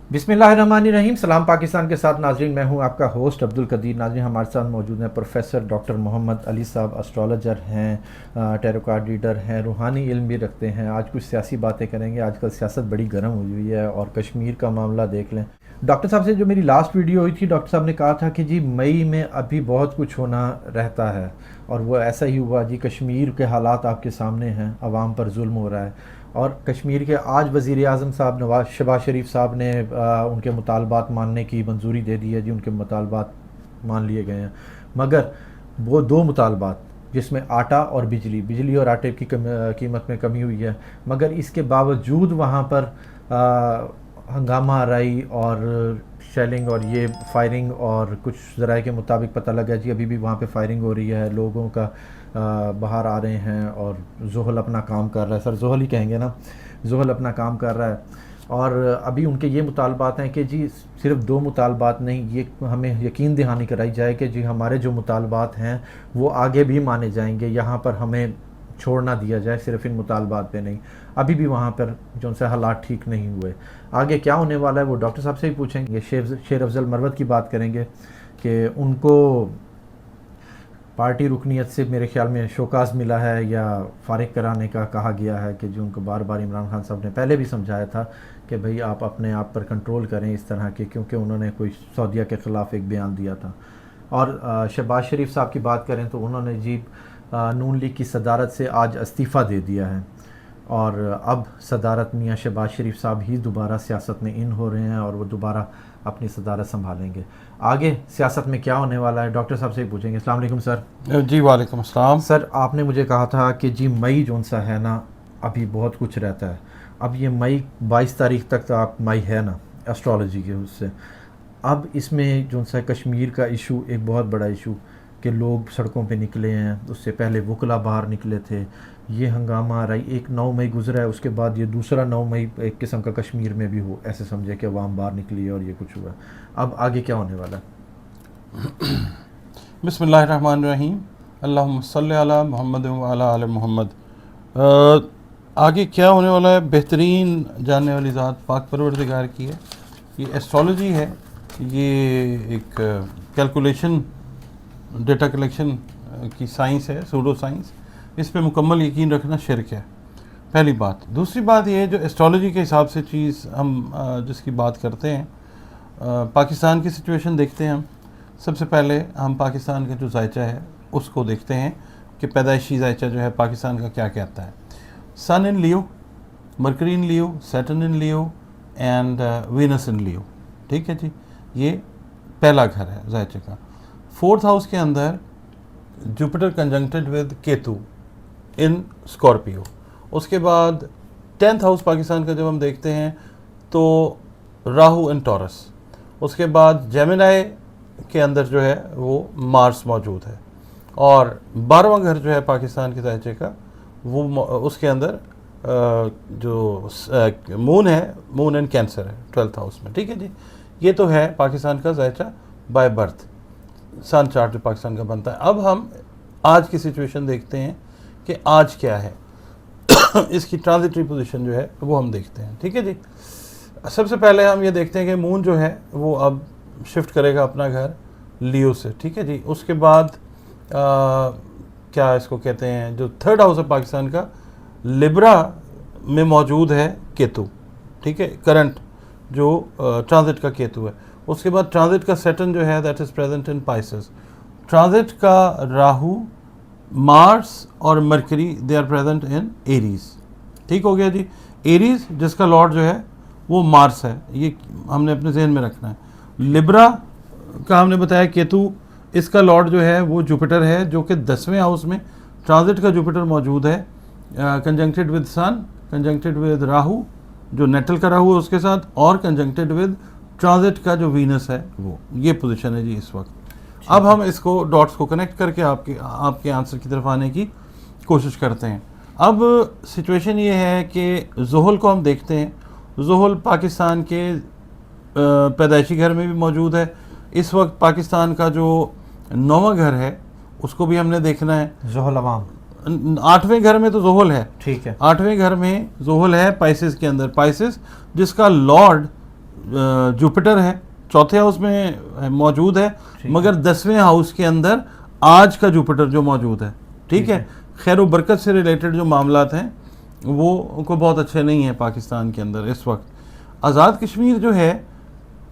बिस्मिल्लाहिर्रहमानिर्रहीम। सलाम पाकिस्तान के साथ नाजरीन, मैं हूं आपका होस्ट अब्दुल कदीर। नाजरीन, हमारे साथ मौजूद हैं प्रोफेसर डॉक्टर मोहम्मद अली साहब, एस्ट्रोलॉजर हैं, टैरो कार्ड रीडर हैं, रूहानी इल्म भी रखते हैं। आज कुछ सियासी बातें करेंगे। आजकल सियासत बड़ी गर्म हुई है और कश्मीर का मामला देख लें। डॉक्टर साहब से जो मेरी लास्ट वीडियो हुई थी, डॉक्टर साहब ने कहा था कि जी मई में अभी बहुत कुछ होना रहता है, और वो ऐसा ही हुआ जी। कश्मीर के हालात आपके सामने हैं, अवाम पर जुल्म हो रहा है। और कश्मीर के आज वज़ीर आज़म साहब नवाज शहबाज शरीफ साहब ने उनके मुतालबात मानने की मंजूरी दे दी है जी। उनके मुतालबात मान लिए गए हैं, मगर वो दो मुतालबात जिसमें आटा और बिजली और आटे की कीमत में कमी हुई है, मगर इसके बावजूद वहाँ पर हंगामा आराई और शेलिंग और ये फायरिंग, और कुछ ज़राए के मुताबिक पता लगा जी अभी भी वहाँ पे फायरिंग हो रही है। लोगों का बाहर आ रहे हैं और ज़ोहल अपना काम कर रहा है। सर ज़ोहल ही कहेंगे ना, ज़ोहल अपना काम कर रहा है। और अभी उनके ये मुतालबात हैं कि जी सिर्फ दो मुतालबात नहीं, ये हमें यकीन दहानी कराई जाए कि जी हमारे जो मुतालबात हैं वो आगे भी माने जाएंगे। यहाँ पर हमें छोड़ ना दिया जाए सिर्फ इन मुतालबात पे नहीं। अभी भी वहाँ पर जो उनसे हालात ठीक नहीं हुए। आगे क्या होने वाला है वो डॉक्टर साहब से ही पूछेंगे। शेर अफजल मरवत की बात करेंगे कि उनको पार्टी रुकनीत से मेरे ख्याल में शोकास मिला है या फारिग कराने का कहा गया है, कि जो उनको बार बार इमरान खान साहब ने पहले भी समझाया था कि भाई आप अपने आप पर कंट्रोल करें इस तरह के, क्योंकि उन्होंने कोई सऊदीया के ख़िलाफ़ एक बयान दिया था। और शहबाज शरीफ साहब की बात करें तो उन्होंने जी नून लीग की सदारत से आज इस्तीफ़ा दे दिया है, और अब सदारत मियाँ शहबाज शरीफ साहब ही दोबारा सियासत में इन हो रहे हैं और वो दोबारा अपनी सदारत संभालेंगे। आगे सियासत में क्या होने वाला है डॉक्टर साहब से ही पूछेंगे। अस्सलाम वालेकुम सर। जी वालेकुम अस्सलाम। सर, आपने मुझे कहा था कि जी मई जोन सा है ना, अभी बहुत कुछ रहता है। अब ये मई 22 तारीख तक तो आप मई है ना एस्ट्रोलॉजी के उससे। अब इसमें जो सा कश्मीर का इशू एक बहुत बड़ा इशू, कि लोग सड़कों पे निकले हैं। उससे पहले वकला बाहर निकले थे। ये हंगामा आ रहा है, एक 9 मई गुजरा है, उसके बाद ये दूसरा 9 मई एक किस्म का कश्मीर में भी हो, ऐसे समझे कि अवाम बाहर निकली है और ये कुछ हुआ। अब आगे क्या होने वाला है? बिस्मिल्लाहिर्रहमानिर्रहीम। अल्लाहुम्मा सल्लि अला मोहम्मद व अला आले मोहम्मद। आगे क्या होने वाला है, बेहतरीन जानने वाली ज़ात पाक परवरदिगार की है। ये एस्ट्रोलॉजी है, ये एक कैलकुलेशन डेटा कलेक्शन की साइंस है, सूडो साइंस। इस पे मुकम्मल यकीन रखना शिरक है, पहली बात। दूसरी बात ये, जो एस्ट्रोलॉजी के हिसाब से चीज़ हम जिसकी बात करते हैं, पाकिस्तान की सिचुएशन देखते हैं हम। सबसे पहले हम पाकिस्तान का जो जायचा है उसको देखते हैं कि पैदाइशी जायचा जो है पाकिस्तान का क्या कहता है। Sun in Leo, Mercury in Leo, Saturn in Leo and Venus in Leo. ठीक है जी, ये पहला घर है जायचे का। 4th हाउस के अंदर Jupiter conjuncted with Ketu in Scorpio. उसके बाद 10th हाउस पाकिस्तान का जब हम देखते हैं तो राहु इन टॉरस। उसके बाद जेमिनाई के अंदर जो है वो मार्स मौजूद है। और 12वां घर जो है पाकिस्तान के जायचे का, वो उसके अंदर जो मून है, मून इन कैंसर है 12th हाउस में। ठीक है जी, ये तो है पाकिस्तान का जायचा बाय बर्थ, सन चार्ट जो पाकिस्तान का बनता है। अब हम आज की सिचुएशन देखते हैं कि आज क्या है। इसकी ट्रांजिटरी पोजीशन जो है वो हम देखते हैं। ठीक है जी, सबसे पहले हम ये देखते हैं कि मून जो है वो अब शिफ्ट करेगा अपना घर लियो से। ठीक है जी, उसके बाद क्या इसको कहते हैं, जो 3rd हाउस है पाकिस्तान का, लिब्रा में मौजूद है केतु। ठीक है, करंट जो ट्रांजिट का केतु है। उसके बाद ट्रांजिट का सैटर्न जो है that is present in Pisces. Transit का राहु, मार्स और Mercury they are present in Aries. ठीक हो गया जी। एरीज जिसका लॉर्ड जो है वो मार्स है, ये हमने अपने जहन में रखना है। लिब्रा का हमने बताया केतु, इसका लॉर्ड जो है वो जुपिटर है, जो कि 10वें हाउस में ट्रांजिट का जुपिटर मौजूद है, कंजंक्टेड विद सन, कंजंक्टेड विद राहु, जो नेटल का राहु है उसके साथ, और कंजंक्टेड विद ट्रांजिट का जो वीनस है वो। ये पोजीशन है जी इस वक्त। अब हम इसको डॉट्स को कनेक्ट करके आपके आंसर की तरफ आने की कोशिश करते हैं। अब सिचुएशन ये है कि ज़ोहल को हम देखते हैं। ज़ोहल पाकिस्तान के पैदाइशी घर में भी मौजूद है। इस वक्त पाकिस्तान का जो 9वां घर है उसको भी हमने देखना है। ज़ोहल अवाम 8वें घर में तो ज़ोहल है। ठीक है, 8वें घर में ज़ोहल है पाइसेस के अंदर। पाइसेस जिसका लॉर्ड जुपिटर है, चौथे हाउस में मौजूद है, मगर 10वें हाउस के अंदर आज का जुपिटर जो मौजूद है, ठीक है। खैर व बरकत से रिलेटेड जो मामलात हैं वो को बहुत अच्छे नहीं हैं पाकिस्तान के अंदर इस वक्त। आज़ाद कश्मीर जो है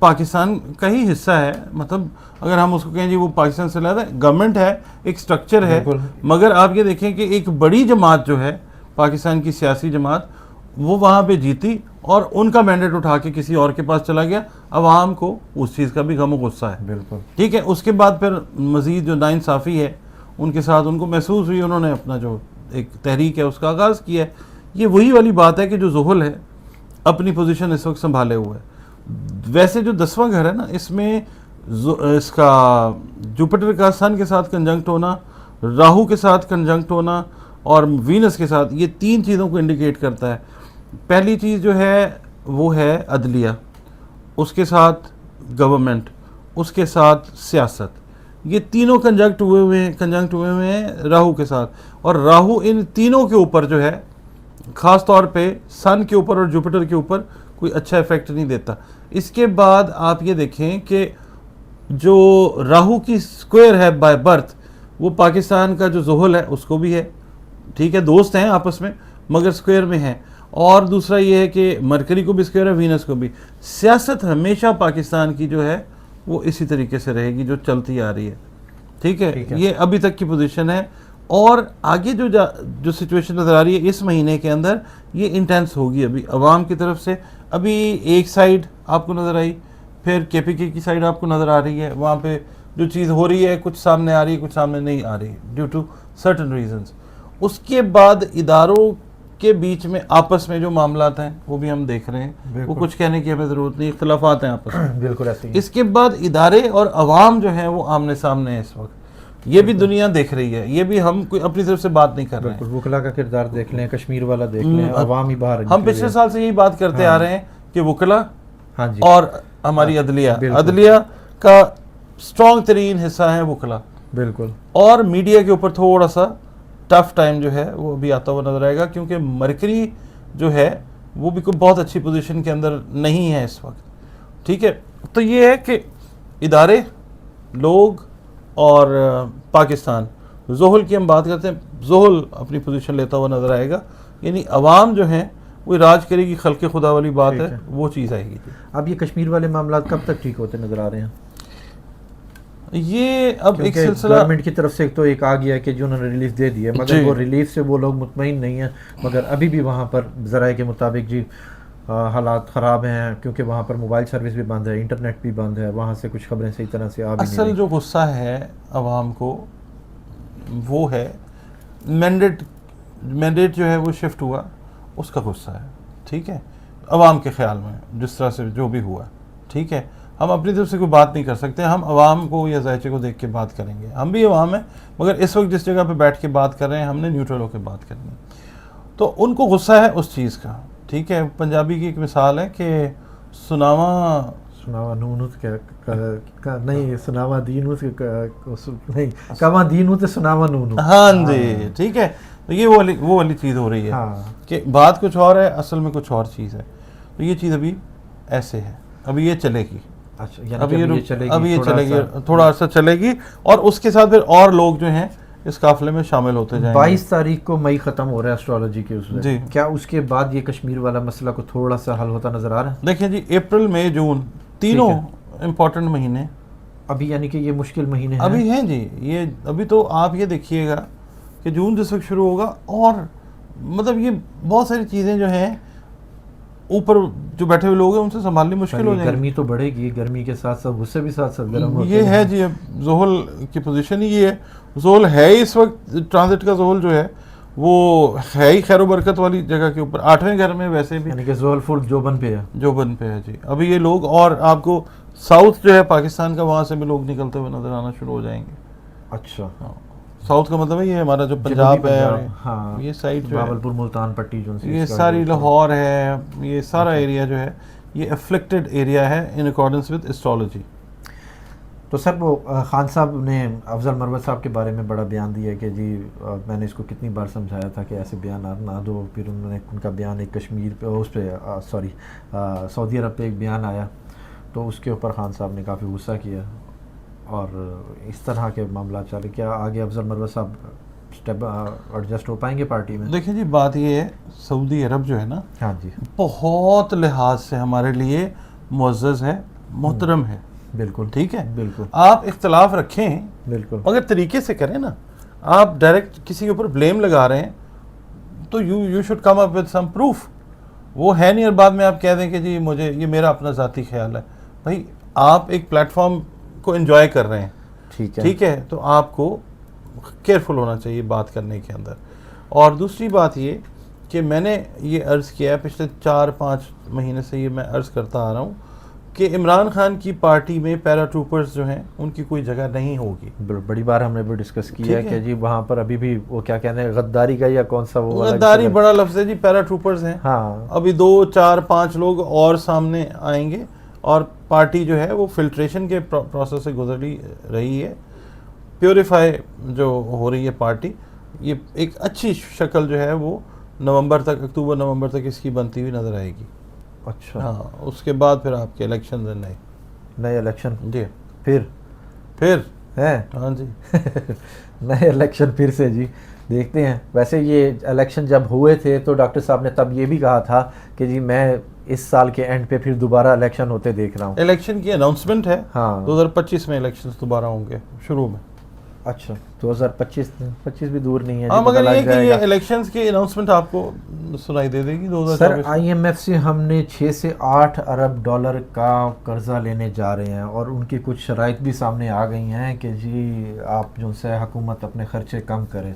पाकिस्तान का ही हिस्सा है, मतलब अगर हम उसको कहें जी वो पाकिस्तान से ज़्यादा गवर्नमेंट है, एक स्ट्रक्चर है, मगर आप ये देखें कि एक बड़ी जमात जो है पाकिस्तान की सियासी जमात वो वहाँ पे जीती और उनका मैंडेट उठा के किसी और के पास चला गया। अवाम को उस चीज़ का भी गम और गुस्सा है, बिल्कुल, ठीक है। उसके बाद फिर मज़ीद जो नाइंसाफ़ी है उनके साथ उनको महसूस हुई, उन्होंने अपना जो एक तहरीक है उसका आगाज़ किया है। ये वही वाली बात है कि जो ज़ुहल है अपनी पोजीशन इस वक्त संभाले हुए है। वैसे जो 10वां घर है ना, इसमें इसका जुपिटर का सन के साथ कंजंक्ट होना, राहु के साथ कंजंक्ट होना और वीनस के साथ, ये 3 चीज़ों को इंडिकेट करता है। पहली चीज़ जो है वो है अदलिया, उसके साथ गवर्नमेंट, उसके साथ सियासत, ये तीनों कंजंक्ट हुए हैं राहु के साथ। और राहु इन तीनों के ऊपर जो है ख़ास तौर पे सन के ऊपर और जुपिटर के ऊपर कोई अच्छा इफेक्ट नहीं देता। इसके बाद आप ये देखें कि जो राहु की स्क्वायर है बाय बर्थ, वो पाकिस्तान का जो ज़ुहल है उसको भी है, ठीक है, दोस्त हैं आपस में मगर स्क्वायर में है। और दूसरा ये है कि मरकरी को भी स्क्वायर है, वीनस को भी। सियासत हमेशा पाकिस्तान की जो है वो इसी तरीके से रहेगी जो चलती आ रही है, ठीक है। ये अभी तक की पोजीशन है और आगे जो सिचुएशन नज़र आ रही है इस महीने के अंदर ये इंटेंस होगी अभी अवाम की तरफ से। अभी एक साइड आपको नज़र आई, फिर KPK की साइड आपको नज़र आ रही है, वहाँ पे जो चीज़ हो रही है कुछ सामने आ रही है कुछ सामने नहीं आ रही ड्यू टू सर्टन रीजंस। उसके बाद इदारों के बीच में आपस में जो मामलात हैं वो भी हम देख रहे हैं, वो कुछ कहने की हमें ज़रूरत नहीं, इख्तलाफात हैं आपस में, बिल्कुल ऐसे ही। इसके बाद इदारे और अवाम जो हैं वो आमने सामने हैं इस वक्त, ये भी दुनिया देख रही है, ये भी हम कोई अपनी तरफ से बात नहीं कर रहे हैं। वकला का किरदार देख लें, कश्मीर वाला देख लें, अवाम ही बाहर, हम पिछले साल से यही बात करते आ रहे हैं कि वकला हाँ जी, और हमारी अदलिया का स्ट्रॉन्ग तरीन हिस्सा है वकला, बिल्कुल। और मीडिया के ऊपर थोड़ा सा टफ टाइम जो है वो भी आता हुआ नजर आएगा, क्योंकि मरकरी जो है वो भी कोई बहुत अच्छी पोजीशन के अंदर नहीं है इस वक्त, ठीक है। तो ये है कि इदारे, लोग और पाकिस्तान, ज़ुहल की हम बात करते हैं, ज़ुहल अपनी पोजीशन लेता हुआ नजर आएगा, यानी अवाम जो है वो राज करेगी, खल्क़े खुदा वाली बात है, वो चीज़ आएगी। अब ये कश्मीर वाले मामला कब तक ठीक होते नजर आ रहे हैं? ये अब एक सिलसिला गवर्नमेंट की तरफ से तो एक आ गया कि जो उन्होंने रिलीफ दे दिया, मगर वो रिलीफ से वो लोग मुतमईन नहीं है, मगर अभी भी वहाँ पर ज़राए के मुताबिक जी हालात ख़राब हैं, क्योंकि वहाँ पर मोबाइल सर्विस भी बंद है, इंटरनेट भी बंद है, वहाँ से कुछ खबरें सही तरह से आ भी नहीं रही। असल जो गुस्सा है अवाम को वो है मैंडेट जो है वो शिफ्ट हुआ, उसका गुस्सा है, ठीक है, अवाम के ख्याल में जिस तरह से जो भी हुआ, ठीक है। हम अपनी तरफ से कोई बात नहीं कर सकते, हम अवाम को या जायचे को देख के बात करेंगे, हम भी अवाम हैं, मगर इस वक्त जिस जगह पे बैठ के बात कर रहे हैं हमने न्यूट्रल होकर बात करनी है। तो उनको गुस्सा है उस चीज़ का, ठीक है। पंजाबी की एक मिसाल है कि सुनावा नूनूत नहीं, सुनावा दीनूत नहीं, कमा दीनूत सुनावा नूनू, हाँ जी, ठीक है। तो ये वो वाली चीज़ हो रही है कि बात कुछ और है, असल में कुछ और चीज़ है। तो ये चीज़ अभी ऐसे है, अभी ये चलेगी, अच्छा, अभी ये चलेगी, थोड़ा अर्सा चलेगी, और उसके साथ फिर और लोग जो हैं इस काफिले में शामिल होते जाएंगे। 22 तारीख को मई ख़त्म हो रहा है एस्ट्रोलॉजी के उसमें, क्या उसके बाद ये कश्मीर वाला मसला को थोड़ा सा हल होता नज़र आ रहा है? देखिए जी, अप्रैल मई जून तीनों इम्पोर्टेंट महीने अभी, यानी कि ये मुश्किल महीने अभी हैं जी। ये अभी तो आप ये देखिएगा कि जून जिस वक्त शुरू होगा, और मतलब ये बहुत सारी चीज़ें जो हैं ऊपर जो बैठे हुए लोग हैं उनसे संभालनी मुश्किल हो जाएगी। गर्मी तो बढ़ेगी, गर्मी के साथ साथ गुस्से भी साथ गर्म होते ये है जी। अब ज़ुहल की पोजीशन ही ये है, ज़ुहल है इस वक्त ट्रांजिट का ज़ुहल जो है वो है ही खैर बरकत वाली जगह के ऊपर, 8वें घर में वैसे भी, यानी कि ज़ुहल फुल जोबन पे है जी। अभी ये लोग, और आपको साउथ जो है पाकिस्तान का, वहाँ से भी लोग निकलते हुए नजर आना शुरू हो जाएंगे। अच्छा, साउथ का मतलब है ये हमारा जो पंजाब है, हाँ, ये साइड जो बावलपुर, मुल्तान पट्टी, जो ये सारी लाहौर है, ये सारा एरिया जो है ये अफ्लिक्टेड एरिया है इन अकॉर्डेंस विद एस्ट्रोलॉजी। तो सर वो खान साहब ने अफजल मरवत साहब के बारे में बड़ा बयान दिया कि जी मैंने इसको कितनी बार समझाया था कि ऐसे बयान ना दो, फिर उन्होंने उनका बयान एक कश्मीर पे, उस पर सॉरी सऊदी अरब पे एक बयान आया तो उसके ऊपर खान साहब ने काफ़ी गुस्सा किया और इस तरह के मामला चले। क्या आगे अफजल मरवत साहब स्टेप एडजस्ट हो पाएंगे पार्टी में? देखिए जी, बात ये है, सऊदी अरब जो है ना, हाँ जी, बहुत लिहाज से हमारे लिए मुअज़्ज़ज़ है, मोहतरम है। बिल्कुल ठीक है, बिल्कुल आप इख्तलाफ रखें बिल्कुल, मगर तरीके से करें ना। आप डायरेक्ट किसी के ऊपर ब्लेम लगा रहे हैं तो you should come up with some proof. वो है नहीं और बाद में आप कह दें कि जी मुझे ये मेरा अपना ज़ाती ख्याल है। भाई आप एक प्लेटफॉर्म को एंजॉय कर रहे हैं, ठीक है, तो आपको केयरफुल होना चाहिए बात करने के अंदर। और दूसरी बात ये कि मैंने ये अर्ज़ किया है, पिछले 4-5 महीने से ये मैं अर्ज़ करता आ रहा हूँ कि इमरान खान की पार्टी में पैराट्रूपर्स जो हैं उनकी कोई जगह नहीं होगी। बड़ी बार हमने भी डिस्कस किया है ठीक कि है। जी वहाँ पर अभी भी वो क्या कहते हैं, गद्दारी का या कौन सा वो वाला गद्दारी जिसका- बड़ा लफ्ज़ है जी, पैराट्रूपर्स हैं। हाँ अभी 2-4-5 लोग और सामने आएंगे और पार्टी जो है वो फिल्ट्रेशन के प्रोसेस से गुजरी रही है, प्योरीफाई जो हो रही है पार्टी। ये एक अच्छी शक्ल जो है वो नवंबर तक, अक्टूबर नवंबर तक इसकी बनती हुई नज़र आएगी। अच्छा, हाँ, उसके बाद फिर आपके इलेक्शन नए इलेक्शन जी फिर हैं हाँ जी नए इलेक्शन फिर से जी, देखते हैं। वैसे ये इलेक्शन जब हुए थे तो डॉक्टर साहब ने तब ये भी कहा था कि जी मैं इस साल के एंड पे फिर दोबारा इलेक्शन होते देख रहा हूँ। इलेक्शन की अनाउंसमेंट है, हाँ 2025 में इलेक्शन दोबारा होंगे शुरू में। अच्छा, 2025 भी दूर नहीं है हाँ, जी, पता मगर ये लग कि ये जाएगा। इलेक्शंस की अनाउंसमेंट आपको सुनाई दे देगी सर 2024 में। IMF से हमने 6 से 8 अरब डॉलर का कर्जा लेने जा रहे हैं और उनकी कुछ शराइत भी सामने आ गई हैं कि जी आप जो से हुकूमत अपने खर्चे कम करे।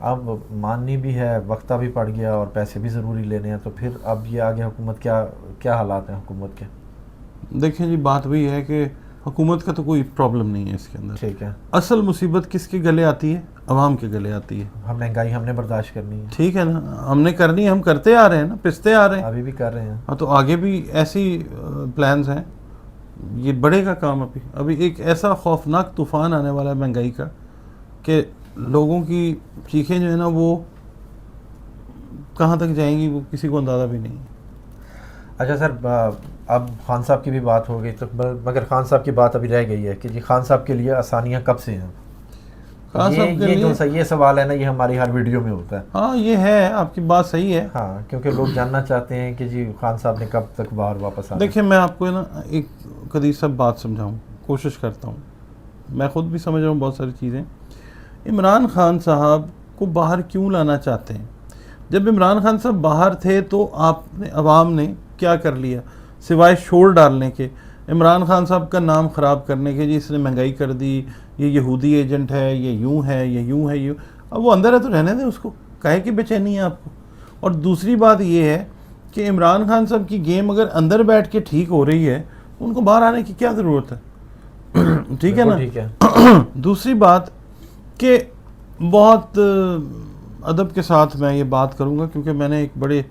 अब माननी भी है, वक्ता भी पड़ गया और पैसे भी ज़रूरी लेने हैं, तो फिर अब ये आगे हुकूमत क्या हालात हैं हुकूमत के? देखिए जी, बात वही है कि हुकूमत का तो कोई प्रॉब्लम नहीं है इसके अंदर। ठीक है, असल मुसीबत किसके गले आती है? अवाम के गले आती है। हम महंगाई हमने बर्दाश्त करनी है, ठीक है ना, हमने करनी है, हम करते आ रहे हैं ना, पिसते आ रहे हैं। अभी भी कर रहे हैं। हाँ, तो आगे भी ऐसी प्लान्स हैं, ये बढ़ेगा काम। अभी एक ऐसा खौफनाक तूफान आने वाला है महंगाई का कि लोगों की चीखें जो है ना वो कहाँ तक जाएंगी वो किसी को अंदाज़ा भी नहीं है। अच्छा सर, अब खान साहब की भी बात हो गई तो मगर खान साहब की बात अभी रह गई है कि जी खान साहब के लिए आसानियाँ कब से हैं? खान साहब के ये लिए जो ये सवाल है ना, ये हमारी हर वीडियो में होता है। हाँ, ये है, आपकी बात सही है। हाँ, क्योंकि लोग जानना चाहते हैं कि जी खान साहब ने कब तक बाहर वापस आना। देखिए, मैं आपको ना एक कदीर सब बात समझाऊँ, कोशिश करता हूँ। मैं ख़ुद भी समझ रहा हूँ बहुत सारी चीज़ें। इमरान खान साहब को बाहर क्यों लाना चाहते हैं? जब इमरान खान साहब बाहर थे तो आपने, अवाम ने क्या कर लिया सिवाय शोर डालने के, इमरान खान साहब का नाम ख़राब करने के, जी इसने महंगाई कर दी, ये यहूदी एजेंट है, ये यूं है, ये यूं है, यूं। अब वो अंदर है तो रहने दें उसको, काहे की बेचैनी है आपको? और दूसरी बात ये है कि इमरान खान साहब की गेम अगर अंदर बैठ के ठीक हो रही है तो उनको बाहर आने की क्या ज़रूरत है? ठीक है ना? ठीक है। दूसरी बात कि बहुत अदब के साथ मैं ये बात करूँगा क्योंकि मैंने एक बड़े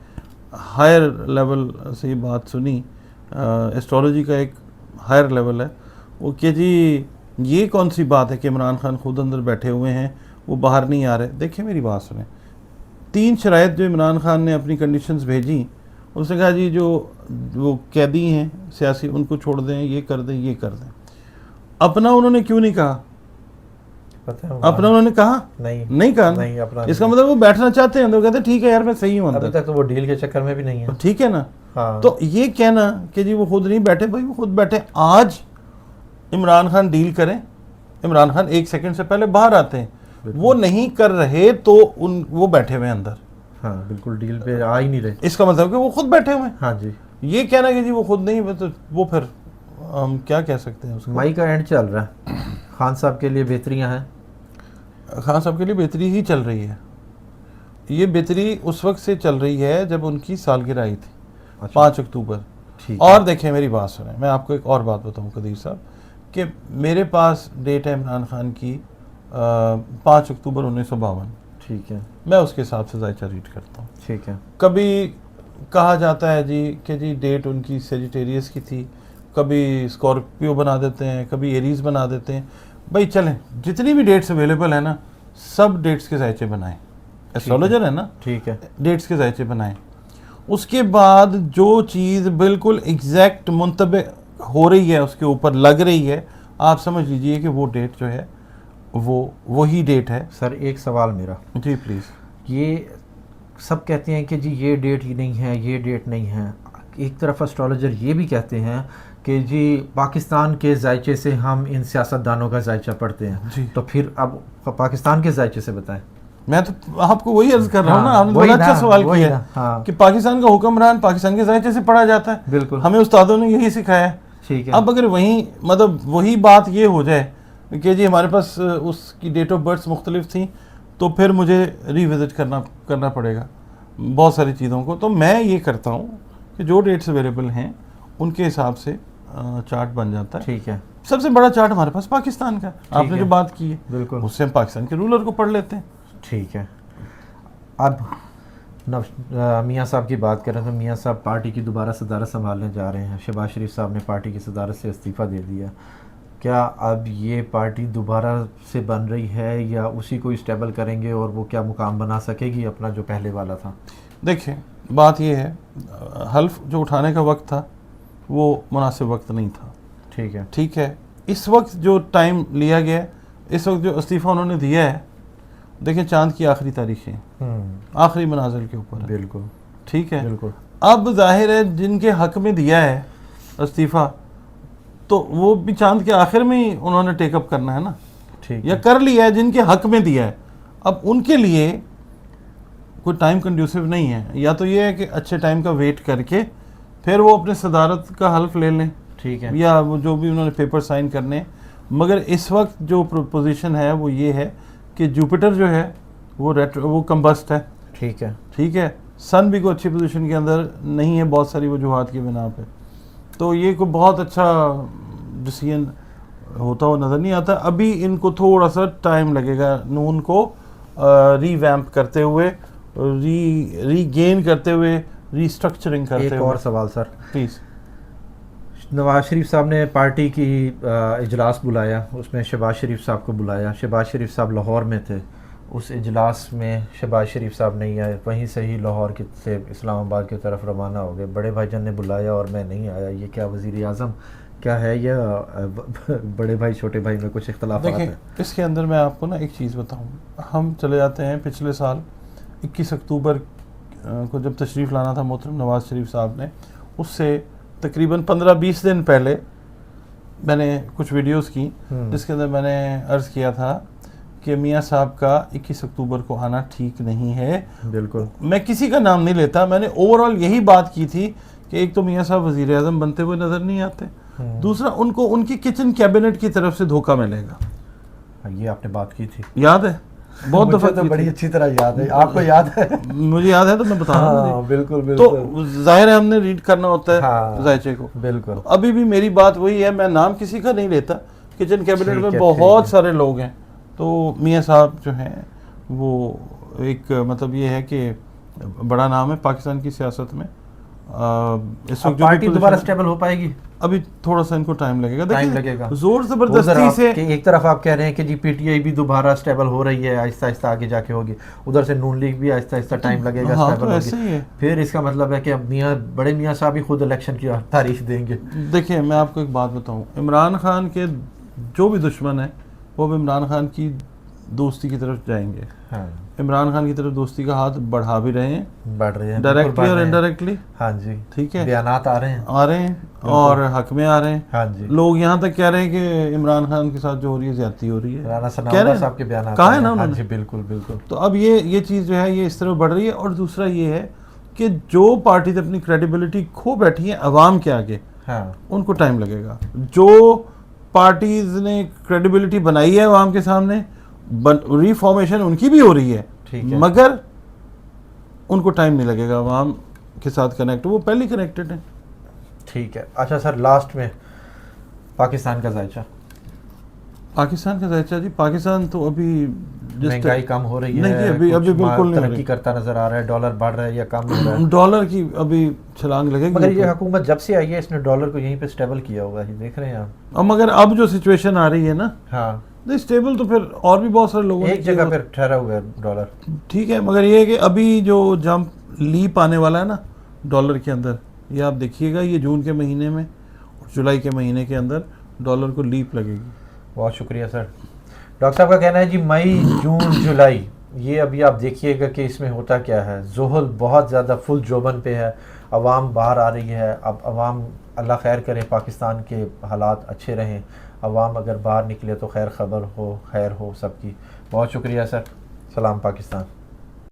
हायर लेवल से ये बात सुनी, एस्ट्रोलॉजी का एक हायर लेवल है वो, कि जी ये कौन सी बात है कि इमरान खान खुद अंदर बैठे हुए हैं, वो बाहर नहीं आ रहे। देखिए मेरी बात सुने, 3 शराइत जो इमरान खान ने अपनी कंडीशंस भेजी, उसने कहा जी जो वो कैदी हैं सियासी उनको छोड़ दें, ये कर दें, ये कर दें। अपना उन्होंने क्यों नहीं कहा? पता है अपना उन्होंने कहा नहीं कहा ना? नहीं, अपना इसका मतलब वो बैठना चाहते हैं तो कहते हैं ठीक है यार मैं सही हूँ अभी अंदर। तक तो वो डील के चक्कर में भी नहीं है। ठीक है ना? हाँ, तो ये कहना कि जी वो खुद नहीं बैठे, भाई वो खुद बैठे। आज इमरान खान डील करें, इमरान खान 1 सेकंड से पहले बाहर आते हैं, वो नहीं कर रहे तो वो बैठे हुए हैं अंदर। हाँ बिल्कुल, डील पे आ ही नहीं रहे। इसका मतलब कि वो खुद बैठे हुए हैं। हाँ जी, ये कहना कि जी वो खुद नहीं, तो वो फिर हम क्या कह सकते हैं उसको? मई का एंड चल रहा है, खान साहब के लिए बेहतरियाँ हैं। खान साहब के लिए बेहतरी ही चल रही है। ये बेहतरी उस वक्त से चल रही है जब उनकी सालगिरह आई थी, अच्छा, 5 अक्टूबर। ठीक और देखें मेरी बात सुने, मैं आपको एक और बात बताऊं कदीर साहब, कि मेरे पास डेट है इमरान खान की 5 अक्टूबर 1952। ठीक है, मैं उसके हिसाब से जायचा रीड करता हूँ। ठीक है। कभी कहा जाता है जी कि जी डेट उनकी सेजिटेरियस की थी, कभी स्कॉर्पियो बना देते हैं, कभी एरीज बना देते हैं। भाई चलें, जितनी भी डेट्स अवेलेबल है ना, सब डेट्स के जायचे बनाएं। एस्ट्रोलॉजर है ना, ठीक है, डेट्स के जायचे बनाएं। उसके बाद जो चीज़ बिल्कुल एग्जैक्ट मुंतबिक हो रही है, उसके ऊपर लग रही है, आप समझ लीजिए कि वो डेट जो है वो वही डेट है। सर एक सवाल मेरा, जी प्लीज़। ये सब कहते हैं कि जी ये डेट ही नहीं है, ये डेट नहीं है, एक तरफ एस्ट्रोलॉजर ये भी कहते हैं कि जी पाकिस्तान के जायचे से हम इन सियासतदानों का जायचा पढ़ते हैं जी। तो फिर अब पाकिस्तान के जायचे से बताएं। मैं तो आपको वही अर्ज कर रहा हूँ ना, हाँ, आपने वही बड़ा अच्छा ना, सवाल वही किया ना, है हाँ। कि पाकिस्तान का हुक्मरान पाकिस्तान के जायचे से पढ़ा जाता है। बिल्कुल। हमें उस्तादों ने यही सिखाया है। ठीक है। अब अगर वही मतलब वही बात ये हो जाए कि जी हमारे पास उसकी डेट ऑफ बर्थ मुख्तलिफ थी, तो फिर मुझे रिविज़िट करना पड़ेगा बहुत सारी चीज़ों को। तो मैं ये करता हूँ कि जो डेट्स अवेलेबल हैं उनके हिसाब से चार्ट बन जाता है। ठीक है। सबसे बड़ा चार्ट हमारे पास पाकिस्तान का, आपने है। जो बात की है बिल्कुल। उससे हम पाकिस्तान के रूलर को पढ़ लेते हैं। ठीक है। अब मियाँ साहब की बात करें तो मियाँ साहब पार्टी की दोबारा सदारत संभालने जा रहे हैं। शहबाज शरीफ साहब ने पार्टी की सदारत से इस्तीफ़ा दे दिया। क्या अब ये पार्टी दोबारा से बन रही है या उसी को स्टेबल करेंगे और वो क्या मुकाम बना सकेगी अपना जो पहले वाला था? देखिए बात ये है, हल्फ जो उठाने का वक्त था वो मुनासिब वक्त नहीं था। ठीक है। ठीक है, इस वक्त जो टाइम लिया गया है, इस वक्त जो इस्तीफ़ा उन्होंने दिया है, देखिए चांद की आखिरी तारीखें, आखिरी मनाजिल के ऊपर है। बिल्कुल। ठीक है। बिल्कुल। अब जाहिर है जिनके हक में दिया है इस्तीफ़ा, तो वो भी चांद के आखिर में ही उन्होंने टेकअप करना है ना, ठीक या है। कर लिया है जिनके हक में दिया है। अब उनके लिए कोई टाइम कंड्यूसिव नहीं है, या तो ये है कि अच्छे टाइम का वेट करके फिर वो अपने सदारत का हल्फ ले लें, ठीक है। या वो जो भी उन्होंने पेपर साइन करने हैं। मगर इस वक्त जो पोजीशन है वो ये है कि जुपिटर जो है वो कंबस्ट है। ठीक है। ठीक है, सन भी कोई अच्छी पोजीशन के अंदर नहीं है बहुत सारी वजूहात की बिना पे, तो ये कोई बहुत अच्छा डिसीजन होता हुआ नज़र नहीं आता। अभी इनको थोड़ा सा टाइम लगेगा नून को रीवैम्प करते हुए, रीगेन करते हुए, रीस्ट्रक्चरिंग करते हुए। एक और सवाल सर, प्लीज़। नवाज शरीफ साहब ने पार्टी की इजलास बुलाया, उसमें शहबाज शरीफ साहब को बुलाया। शहबाज शरीफ साहब लाहौर में थे, उस इजलास में शहबाज शरीफ साहब नहीं आए, वहीं से ही लाहौर से इस्लामाबाद की तरफ रवाना हो गए। बड़े भाईजान ने बुलाया और मैं नहीं आया, ये क्या वज़ीर आज़म क्या है या बड़े भाई छोटे भाई में कुछ इख्तलाफ है? देखिए इसके अंदर मैं आपको ना एक चीज़ बताऊँ, हम चले जाते हैं पिछले साल 21 अक्टूबर को जब तशरीफ़ लाना था मोहतरम नवाज शरीफ साहब ने, उससे तकरीबन 15-20 दिन पहले मैंने कुछ वीडियोस की जिसके अंदर मैंने अर्ज़ किया था कि मियाँ साहब का 21 अक्टूबर को आना ठीक नहीं है। बिल्कुल। मैं किसी का नाम नहीं लेता, मैंने ओवरऑल यही बात की थी कि एक तो मियाँ साहब वज़ीर आज़म बनते हुए नज़र नहीं आते, दूसरा उनको उनकी किचन कैबिनेट की तरफ से धोखा मिलेगा। ये आपने बात की थी, याद है? बहुत दफ़ा तो बड़ी अच्छी तरह याद है। आपको याद है? मुझे याद है तो मैं बताऊंगा। हाँ, बिल्कुल बिल्कुल। तो जाहिर है हमने रीड करना होता है हाँ, जायचे को। बिल्कुल। तो अभी भी मेरी बात वही है, मैं नाम किसी का नहीं लेता, किचन कैबिनेट में ठीक बहुत है। सारे लोग हैं। तो मियाँ साहब जो हैं वो एक मतलब ये है कि बड़ा नाम है पाकिस्तान की सियासत में। इस वक्त पार्टी दोबारा स्टेबल हो पाएगी? अभी थोड़ा सा इनको टाइम लगेगा। टाइम लगेगा। जोर जबरदस्ती से एक तरफ आप कह रहे हैं कि जी पीटीआई भी दोबारा स्टेबल हो रही है, आहिस्ता आहिस्ता आगे जाके होगी, उधर से नून लीग भी आहिस्ता आहिस्ता टाइम लगेगा हाँ, स्टेबल तो ऐसे ही होगी। है। फिर इसका मतलब है कि अब बड़े मियाँ साहब ही खुद इलेक्शन की तारीख देंगे। देखिए मैं आपको एक बात बताऊं, इमरान खान के जो भी दुश्मन है वो भी इमरान खान की दोस्ती की तरफ जाएंगे। हाँ, इमरान खान की तरफ दोस्ती का हाथ बढ़ा भी रहे हैं, बढ़ रहे हैं डायरेक्टली और इनडायरेक्टली। हाँ जी, ठीक है, बयानात आ रहे हैं और हक में आ रहे हैं। हाँ जी, लोग यहाँ तक कह रहे हैं कि इमरान खान के साथ जो हो रही है ज्यादती हो रही है, राना कह रहे सनाउल्लाह हैं। साहब के बयानात कहा है आए ना हैं। हाँ उन्होंने। जी, बिल्कुल बिल्कुल। तो अब ये चीज़ जो है ये इस तरह बढ़ रही है। और दूसरा ये है कि जो पार्टीज अपनी क्रेडिबिलिटी खो बैठी है अवाम के आगे, हाँ, उनको टाइम लगेगा। जो पार्टीज ने क्रेडिबिलिटी बनाई है अवाम के सामने, रिफॉर्मेशन उनकी भी हो रही है, ठीक है, मगर उनको टाइम नहीं लगेगा अवाम के साथ कनेक्ट, वो पहले कनेक्टेड है। ठीक है। अच्छा सर, लास्ट में पाकिस्तान का जायचा। पाकिस्तान का जायचा जी, पाकिस्तान तो अभी महंगाई कम हो रही है, नहीं जी, अभी कुछ बिल्कुल नहीं हो तरक्की रही। करता नजर आ रहा है, डॉलर बढ़ रहा है या कम हो रहा है? डॉलर की अभी छलांग लगेगी। मगर ये हुकूमत जब से आई है इसने डॉलर को यहीं पे स्टेबल किया हुआ है, देख रहे हैं आप। अब मगर अब जो सिचुएशन आ रही है ना, हाँ, नहीं स्टेबल तो फिर और भी बहुत सारे लोगों एक जगह पर ठहरा हुआ है डॉलर। ठीक है, मगर ये है कि अभी जो जंप लीप आने वाला है ना डॉलर के अंदर, ये आप देखिएगा, ये जून के महीने में और जुलाई के महीने के अंदर डॉलर को लीप लगेगी। बहुत शुक्रिया सर। डॉक्टर साहब का कहना है जी मई जून जुलाई, ये अभी आप देखिएगा कि इसमें होता क्या है। ज़ुहल बहुत ज़्यादा फुल जोबन पे है, अवाम बाहर आ रही है। अब अवाम, अल्लाह खैर करे, पाकिस्तान के हालात अच्छे रहें, अवाम अगर बाहर निकले तो खैर ख़बर हो, खैर हो सबकी। बहुत शुक्रिया सर। सलाम पाकिस्तान।